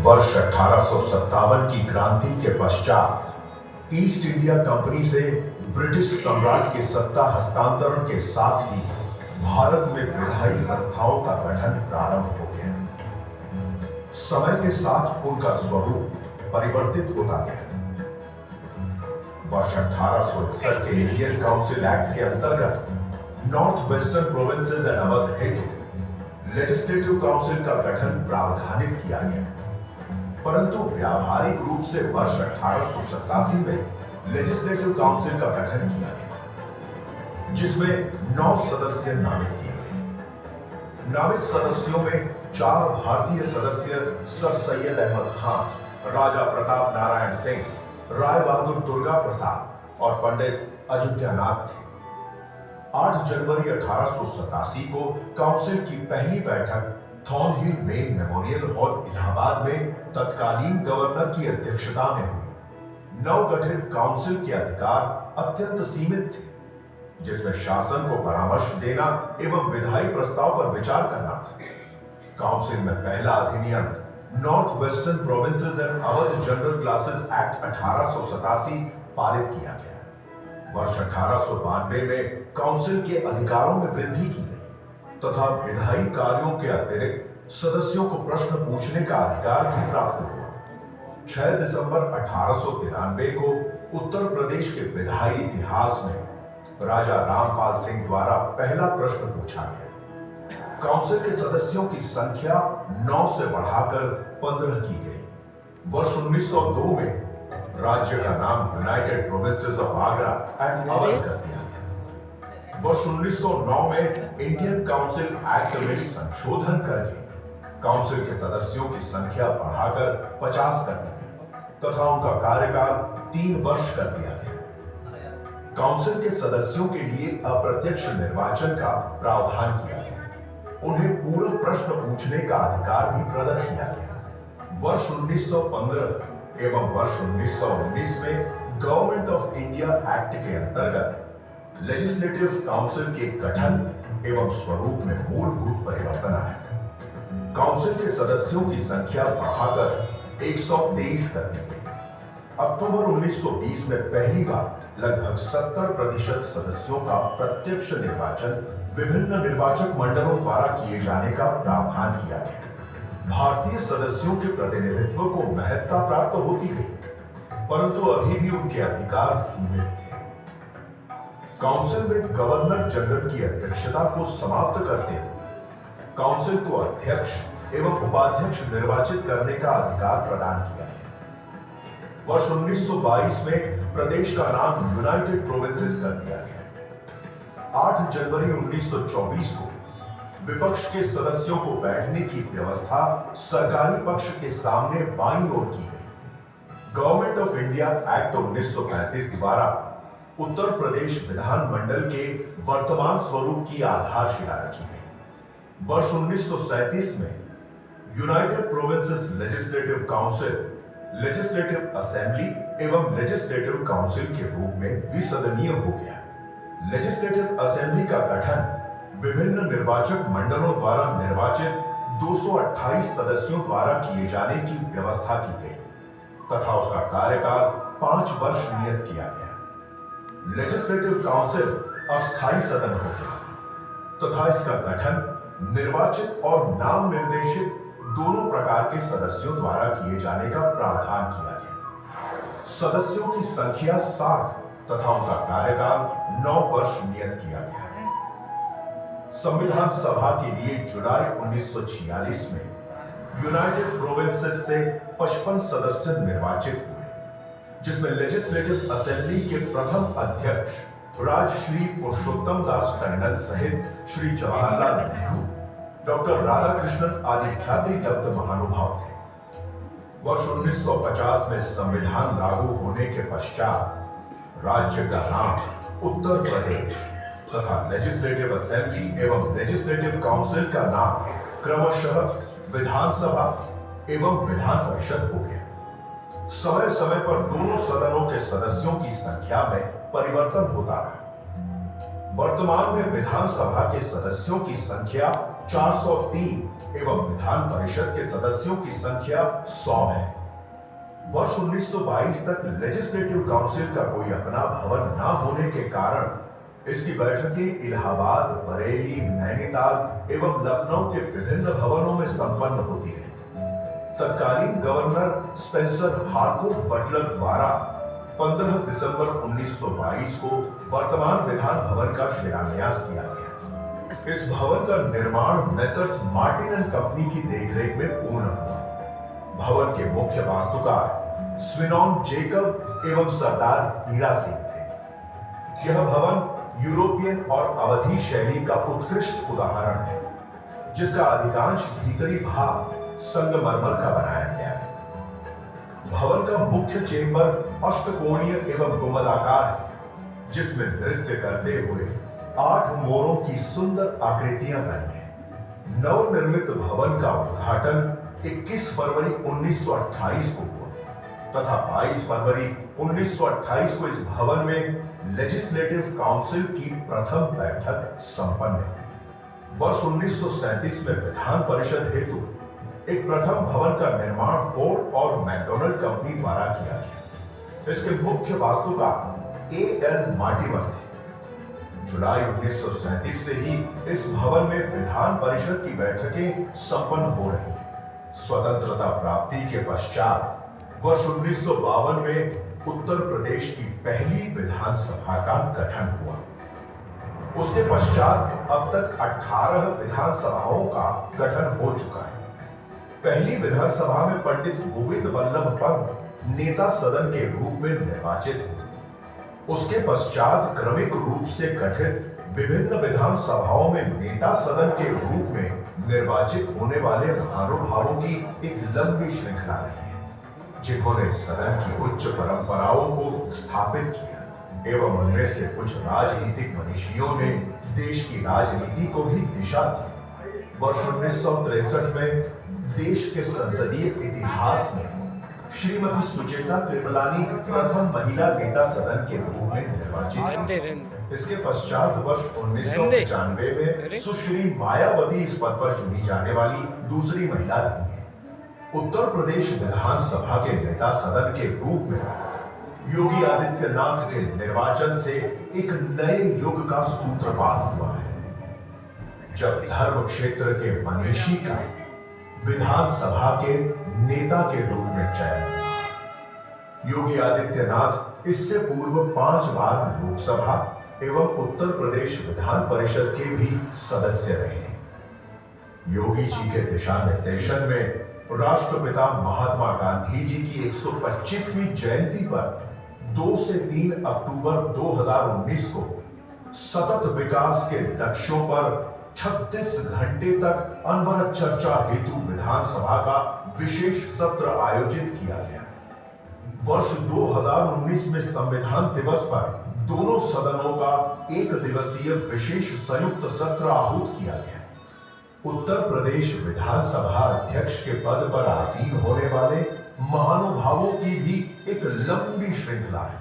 वर्ष 1857 की क्रांति के पश्चात ईस्ट इंडिया कंपनी से ब्रिटिश सम्राट के सत्ता हस्तांतरण के साथ ही भारत में विधायी संस्थाओं का गठन प्रारंभ हो गया। समय के साथ उनका स्वरूप परिवर्तित होता गया। वर्ष 1861 के इंडियन काउंसिल एक्ट के अंतर्गत north western provinces and Awadh हेतु लेजिस्लेटिव काउंसिल का गठन प्रावधानित किया गया, परंतु व्यावहारिक रूप से वर्ष 1887 में लेजिस्लेटिव काउंसिल का गठन किया गया, जिसमें 9 सदस्य नामित किए गए। नामित सदस्यों में 4 भारतीय सदस्य सर सैयद अहमद खान, राजा प्रताप नारायण सिंह, राय बहादुर दुर्गा प्रसाद और पंडित अयोध्यानाथ थे। 8 जनवरी 1887 को काउंसिल की पहली बैठक Thornhill Mayne memorial hall Allahabad में तत्कालीन गवर्नर की अध्यक्षता में हुई। नवगठित काउंसिल के अधिकार अत्यंत सीमित थे, जिसमें शासन को परामर्श देना एवं विधायी प्रस्ताव पर विचार करना था। काउंसिल में पहला अधिनियम north western provinces and Awadh general classes act 1887 पारित किया गया। वर्ष 1892 में काउंसिल के अधिकारों में वृद्धि की गई तथा विधायी कार्यों के अतिरिक्त सदस्यों को प्रश्न पूछने का अधिकार भी प्राप्त हुआ। 6 दिसंबर 1893 को उत्तर प्रदेश के विधायी इतिहास में राजा रामपाल सिंह द्वारा पहला प्रश्न पूछा गया। काउंसिल के सदस्यों की संख्या 9 से बढ़ाकर 15 की गई। वर्ष 1902 में राज्य का नाम United provinces of Agra and Awadh कर दिया गया। वर्ष 1909 में इंडियन काउंसिल एक्ट में संशोधन करके काउंसिल के सदस्यों की संख्या बढ़ाकर 50 कर दी गई तथा उनका कार्यकाल 3 वर्ष कर दिया गया। काउंसिल के सदस्यों के लिए अप्रत्यक्ष निर्वाचन का प्रावधान किया गया। उन्हें पूरक प्रश्न पूछने का अधिकार भी प्रदान किया गया। वर्ष 1915 एवं वर्ष 1919 में गवर्नमेंट ऑफ इंडिया एक्ट के अंतर्गत लेजिस्लेटिव काउंसिल के गठन एवं स्वरूप में मूलभूत परिवर्तन आया। काउंसिल के सदस्यों की संख्या बढ़ाकर 123 कर दी गई। अक्टूबर 1920 में पहली बार लगभग 70% सदस्यों का प्रत्यक्ष निर्वाचन विभिन्न निर्वाचक मंडलों द्वारा किए जाने का प्रावधान किया गया। भारतीय सदस्यों के प्रतिनिधित्व को महत्ता प्राप्त होती गई, परंतु अभी भी उनके अधिकार सीमित थे। काउंसिल में गवर्नर जनरल की अध्यक्षता को समाप्त करते हुए काउंसिल को अध्यक्ष एवं उपाध्यक्ष निर्वाचित करने का अधिकार प्रदान किया गया। वर्ष 1922 में प्रदेश का नाम यूनाइटेड प्रोविंसेस कर दिया गया। 8 जनवरी 1924 को विपक्ष के सदस्यों को बैठने की व्यवस्था सरकारी पक्ष के सामने बाईं ओर की गई। गवर्नमेंट ऑफ इंडिया एक्ट 1935 द्वारा उत्तर प्रदेश विधानमंडल के वर्तमान स्वरूप की आधारशिला रखी गई। वर्ष 1937 में United provinces legislative council, legislative assembly एवं लेजिस्लेटिव काउंसिल के रूप में विसदनीय हो गया। लेजिस्लेटिव असेंबली का गठन विभिन्न निर्वाचक मंडलों द्वारा निर्वाचित 228 सदस्यों द्वारा किए जाने की व्यवस्था की गई तथा उसका कार्यकाल 5 वर्ष नियत किया गया। लेजिस्लेटिव काउंसिल अब स्थायी सदन हो गया तथा इसका गठन निर्वाचित और नाम निर्देशित दोनों प्रकार के सदस्यों द्वारा किए जाने का प्रावधान किया गया। सदस्यों की संख्या 60 तथा उनका कार्यकाल 9 वर्ष नियत किया गया है। संविधान सभा के लिए जुलाई 1946 में यूनाइटेड प्रोविंसेस से 55 सदस्य निर्वाचित हुए, जिसमें लेजिस्लेटिव असेंबली के प्रथम अध्यक्ष राजश्री पुरुषोत्तम दास टंडन सहित श्री जवाहरलाल नेहरू, डॉक्टर राधाकृष्णन आदि ख्याति लब्ध महानुभाव थे। वर्ष 1950 में संविधान लागू होने के पश्चात राज्य का नाम उत्तर प्रदेश तथा लेजिस्लेटिव असेंबली एवं लेजिस्लेटिव काउंसिल का नाम क्रमशः विधानसभा एवं विधान परिषद हो गया। समय समय पर दोनों सदनों के सदस्यों की संख्या में परिवर्तन होता रहा। वर्तमान में विधानसभा के सदस्यों की संख्या 403 एवं विधान परिषद के सदस्यों की संख्या 100 है। वर्ष 1922 तक लेजिस्लेटिव काउंसिल का कोई अपना भवन न होने के कारण इसकी बैठकें इलाहाबाद, बरेली, नैनीताल एवं लखनऊ के विभिन्न भवनों में संपन्न होती रही। तत्कालीन गवर्नर स्पेंसर हार्कोर्ट बटलर द्वारा 15 दिसंबर 1922 को वर्तमान विधान भवन का शिलान्यास किया गया। इस भवन का निर्माण मेसर्स मार्टिन एंड कंपनी की देखरेख में पूर्ण हुआ। भवन के मुख्य वास्तुकार स्विनॉन जेकब एवं सरदार हीरा सिंह थे। यह भवन यूरोपियन और अवधी शैली का उत्कृष्ट उदाहरण है, जिसका अधिकांश भीतरी भाग संगमरमर का बनाया गया है। भवन का मुख्य चेंबर अष्टकोणीय एवं गुंबदाकार है, जिसमें नृत्य करते हुए 8 मोरों की सुंदर आकृतियां बनी हैं। नवनिर्मित भवन का उद्घाटन 21 फरवरी 1928 को हुआ तथा 22 फरवरी 1928 को इस भवन में लेजिस्लेटिव काउंसिल की प्रथम बैठक संपन्न हुई। वर्ष 1937 में विधान परिषद हेतु एक प्रथम भवन का निर्माण फोर्ड और मैकडोनल्ड कंपनी द्वारा किया गया। इसके मुख्य वास्तुकार A.L. मार्टिमर थे। जुलाई 1937 से ही इस भवन में विधान परिषद की बैठकें संपन्न हो रही हैं। स्वतंत्रता प्राप्ति के पश्चात वर्ष 1952 में उत्तर प्रदेश की पहली विधानसभा का गठन हुआ। उसके पश्चात अब तक 18 विधानसभाओं का गठन हो चुका है। पहली विधानसभा में पंडित गोविंद वल्लभ पंत नेता सदन के रूप में निर्वाचित हुए। उसके पश्चात क्रमिक रूप से गठित विभिन्न विधानसभाओं में नेता सदन के रूप में निर्वाचित होने वाले महानुभावों की एक लंबी श्रृंखला रही है, जिन्होंने सदन की उच्च परंपराओं को स्थापित किया एवं उनमें से कुछ राजनीतिक मनीषियों ने देश की राजनीति को भी दिशा दी। वर्ष 1963 में देश के संसदीय इतिहास में श्रीमती सुचेता कृपलानी प्रथम महिला नेता सदन के रूप में निर्वाचित हुई। इसके पश्चात वर्ष 1995 में सुश्री मायावती इस पद पर चुनी जाने वाली दूसरी महिला रही है। उत्तर प्रदेश विधानसभा के नेता सदन के रूप में योगी आदित्यनाथ के निर्वाचन से एक नए युग का सूत्रपात हुआ है, जब धर्म क्षेत्र के मनीषी का विधानसभा के नेता के रूप में चयन हुआ। योगी आदित्यनाथ इससे पूर्व 5 बार लोकसभा एवं उत्तर प्रदेश विधान परिषद के भी सदस्य रहे। योगी जी के दिशा निर्देशन में राष्ट्रपिता महात्मा गांधी जी की 125वीं जयंती पर 2 से 3 अक्टूबर 2019 को सतत विकास के लक्ष्यों पर 36 घंटे तक अनवरत चर्चा हेतु विधानसभा का विशेष सत्र आयोजित किया गया। वर्ष 2019 में संविधान दिवस पर दोनों सदनों का 1 दिवसीय विशेष संयुक्त सत्र आहूत किया गया। उत्तर प्रदेश विधानसभा अध्यक्ष के पद पर आसीन होने वाले महानुभावों की भी एक लंबी श्रृंखला है।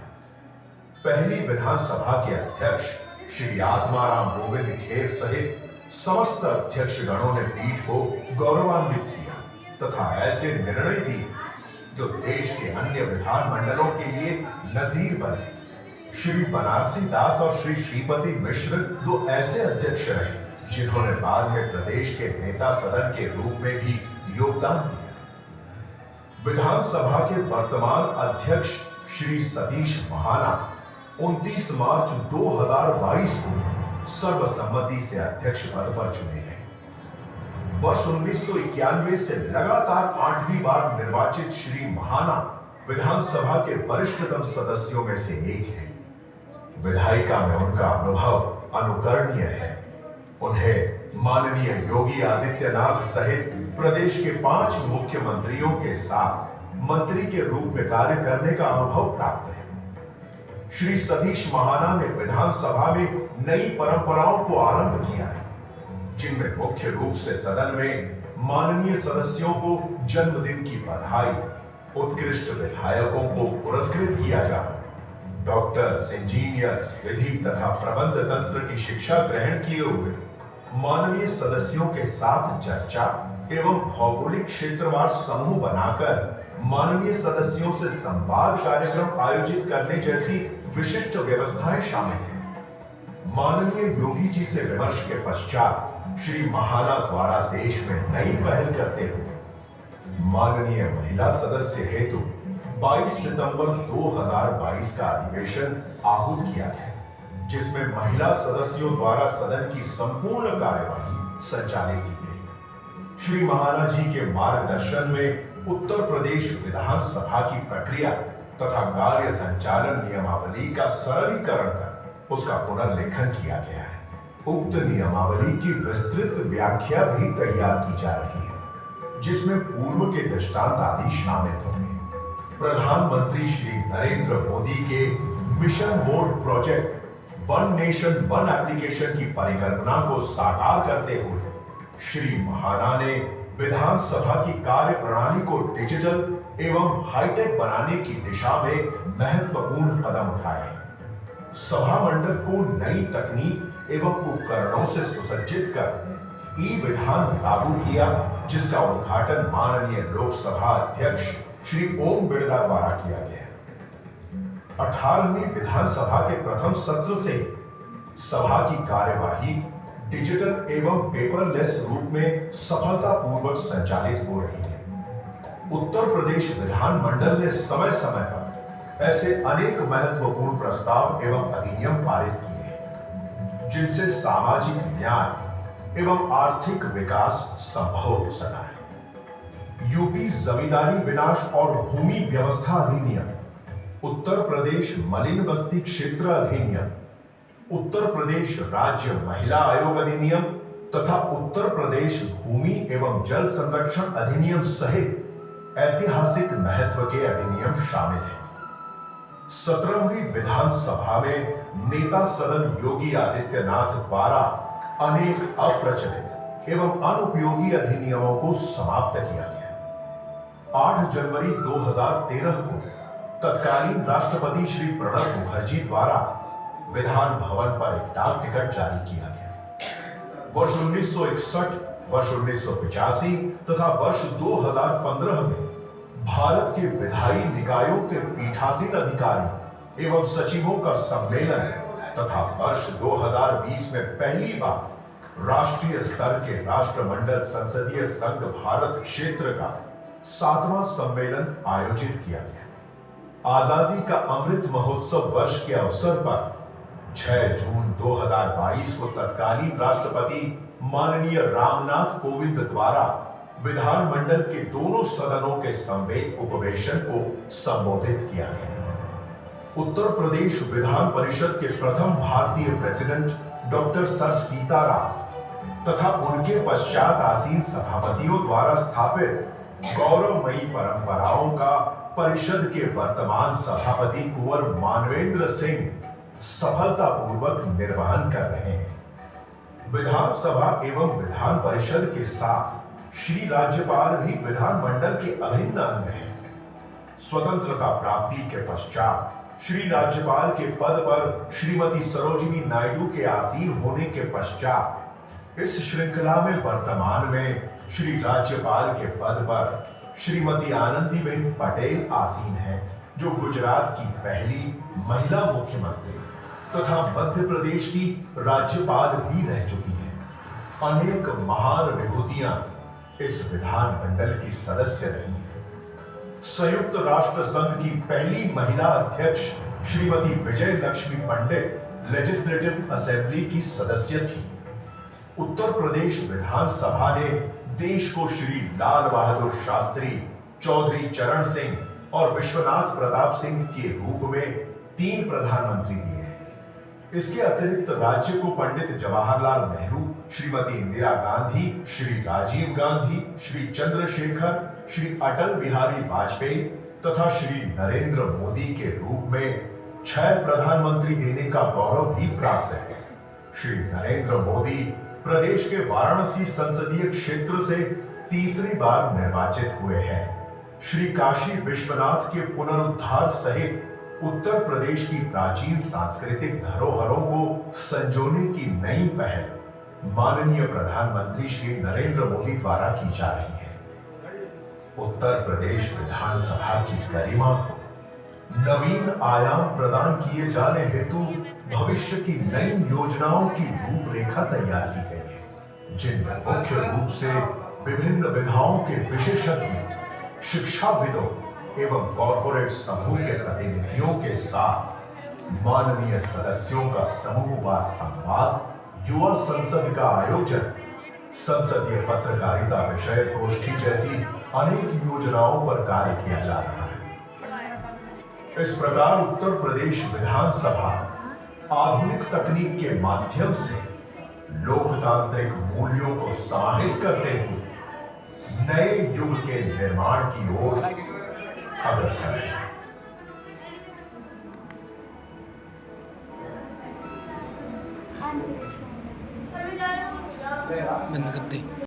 पहली विधानसभा के अध्यक्ष श्री आत्माराम गोविंद खेर सहित समस्त अध्यक्षगणों ने पीठ को गौरवान्वित किया तथा ऐसे निर्णय दिए जो देश के अन्य विधानमंडलों के लिए नजीर बने। श्री बनारसी दास और श्री श्रीपति मिश्र 2 ऐसे अध्यक्ष रहे जिन्होंने बाद में प्रदेश के नेता सदन के रूप में भी योगदान दिया। विधानसभा के वर्तमान अध्यक्ष श्री सतीश महाना 29 मार्च 2022 को सर्वसम्मति से अध्यक्ष पद पर चुने गए। वर्ष 1991 से लगातार 8वीं बार निर्वाचित श्री महाना विधानसभा के वरिष्ठतम सदस्यों में से एक हैं। विधायिका में उनका अनुभव अनुकरणीय है। उन्हें माननीय योगी आदित्यनाथ सहित प्रदेश के 5 मुख्यमंत्रियों के साथ मंत्री के रूप में कार्य करने का अनुभव प्राप्त है। श्री सतीश महाना ने विधानसभा में नई परंपराओं को आरंभ किया है, जिनमें मुख्य रूप से सदन में माननीय सदस्यों को जन्मदिन की बधाई, उत्कृष्ट विधायकों को पुरस्कृत किया जाना, डॉक्टर्स, इंजीनियर्स, विधि तथा प्रबंध तंत्र की शिक्षा ग्रहण किए हुए माननीय सदस्यों के साथ चर्चा एवं भौगोलिक क्षेत्रवार समूह बनाकर माननीय सदस्यों से संवाद कार्यक्रम आयोजित करने जैसी विशिष्ट व्यवस्थाएं शामिल हैं। माननीय योगी जी से विमर्श के पश्चात श्री महाना द्वारा देश में नई पहल करते हुए माननीय महिला सदस्य हेतु 22 सितंबर 2022 का अधिवेशन आहूत किया गया, जिसमें महिला सदस्यों द्वारा सदन की संपूर्ण कार्यवाही संचालित की गई। श्री महाना जी के मार्गदर्शन में उत्तर प्रदेश विधानसभा की प्रक्रिया तथा कार्य संचालन नियमावली का सरलीकरण कर उसका पुनर्लेखन किया गया है। उक्त नियमावली की विस्तृत व्याख्या भी तैयार की जा रही है, जिसमें पूर्व के दृष्टांत आदि शामिल होंगे। प्रधानमंत्री श्री नरेंद्र मोदी के mission mode project one nation one application की परिकल्पना को साकार करते हुए श्री महाना ने विधानसभा की कार्य प्रणाली को डिजिटल एवं हाईटेक बनाने की दिशा में महत्वपूर्ण कदम उठाए हैं। सभा मंडप को नई तकनीक एवं उपकरणों से सुसज्जित कर ई विधान लागू किया, जिसका उद्घाटन माननीय लोकसभा अध्यक्ष श्री ओम बिरला द्वारा किया गया। 18वीं विधानसभा के प्रथम सत्र से सभा की कार्यवाही डिजिटल एवं पेपरलेस रूप में सफलतापूर्वक संचालित हो रही है। उत्तर प्रदेश विधानमंडल ने समय समय पर ऐसे अनेक महत्वपूर्ण प्रस्ताव एवं अधिनियम पारित किए हैं, जिनसे सामाजिक न्याय एवं आर्थिक विकास संभव हो सका है। यूपी जमींदारी विनाश और भूमि व्यवस्था अधिनियम, उत्तर प्रदेश मलिन बस्ती क्षेत्र अधिनियम, उत्तर प्रदेश राज्य महिला आयोग अधिनियम तथा उत्तर प्रदेश भूमि एवं जल संरक्षण अधिनियम सहित ऐतिहासिक महत्व के अधिनियम शामिल हैं। 17वीं विधानसभा में नेता सदन योगी आदित्यनाथ द्वारा अनेक अप्रचलित एवं अनुपयोगी अधिनियमों को समाप्त किया गया। 8 जनवरी 2013 को तत्कालीन राष्ट्रपति श्री प्रणब मुखर्जी द्वारा विधान भवन पर एक डाक टिकट जारी किया गया। वर्ष 1961, वर्ष 1985 तथा वर्ष 2015 में भारत के विधायी निकायों के पीठासीन अधिकारी एवं सचिवों का सम्मेलन तथा वर्ष 2020 में पहली बार राष्ट्रीय स्तर के राष्ट्रमंडल संसदीय संघ भारत क्षेत्र का 7वां सम्मेलन आयोजित किया गया। आजादी का अमृत महोत्सव वर्ष के अवसर पर 6 जून 2022 को तत्कालीन राष्ट्रपति माननीय रामनाथ कोविंद द्वारा विधानमंडल के दोनों सदनों के संवेद उपवेशन को संबोधित किया गया। उत्तर प्रदेश विधान परिषद के प्रथम भारतीय प्रेसिडेंट डॉक्टर सर सीताराम तथा उनके पश्चात आसीन सभापतियों द्वारा स्थापित गौरवमयी परंपराओं का परिषद के वर्तमान सभापति कुंवर मानवेंद्र सिंह सफलतापूर्वक निर्वहन कर रहे हैं। विधानसभा एवं विधान परिषद के साथ श्री राज्यपाल भी विधानमंडल के अभिन्न अंग हैं। स्वतंत्रता प्राप्ति के पश्चात श्री राज्यपाल के पद पर श्रीमती सरोजिनी नायडू के आसीन होने के पश्चात इस श्रृंखला में वर्तमान में श्री राज्यपाल के पद पर श्रीमती आनंदीबेन पटेल आसीन हैं, जो गुजरात की पहली महिला मुख्यमंत्री तथा मध्य प्रदेश की राज्यपाल भी रह चुकी हैं। अनेक महान विभूतियां इस विधानमंडल की सदस्य रही हैं। संयुक्त राष्ट्र संघ की पहली महिला अध्यक्ष श्रीमती विजय लक्ष्मी पंडित लेजिस्लेटिव असेंबली की सदस्य थी। उत्तर प्रदेश विधानसभा ने देश को श्री लाल बहादुर शास्त्री, चौधरी चरण सिंह और विश्वनाथ प्रताप सिंह के रूप में 3 प्रधानमंत्री दिए हैं। इसके अतिरिक्त राज्य को पंडित जवाहरलाल नेहरू, श्रीमती इंदिरा गांधी, श्री राजीव गांधी, श्री चंद्रशेखर, श्री अटल बिहारी वाजपेयी तथा श्री नरेंद्र मोदी के रूप में 6 प्रधानमंत्री देने का गौरव भी प्राप्त है। श्री नरेंद्र मोदी प्रदेश के वाराणसी संसदीय क्षेत्र से तीसरी बार निर्वाचित हुए हैं। श्री काशी विश्वनाथ के पुनरुद्धार सहित उत्तर प्रदेश की प्राचीन सांस्कृतिक धरोहरों को संजोने की नई पहल माननीय प्रधानमंत्री श्री नरेंद्र मोदी द्वारा की जा रही है। उत्तर प्रदेश विधानसभा की गरिमा को नवीन आयाम प्रदान किए जाने हेतु भविष्य की नई योजनाओं की रूपरेखा तैयार की गई है, जिनमें मुख्य रूप से विभिन्न विधाओं के विशेषज्ञ, शिक्षाविदों एवं कॉर्पोरेट समूह के प्रतिनिधियों के साथ माननीय सदस्यों का समूहवार संवाद, युवा संसद का आयोजन, संसदीय पत्रकारिता विषय गोष्ठी जैसी अनेक योजनाओं पर कार्य किया जा रहा है। इस प्रकार उत्तर प्रदेश विधानसभा आधुनिक तकनीक के माध्यम से लोकतांत्रिक मूल्यों को समाहित करते हुए नए युग के निर्माण की ओर अग्रसर है। बंद कर दे।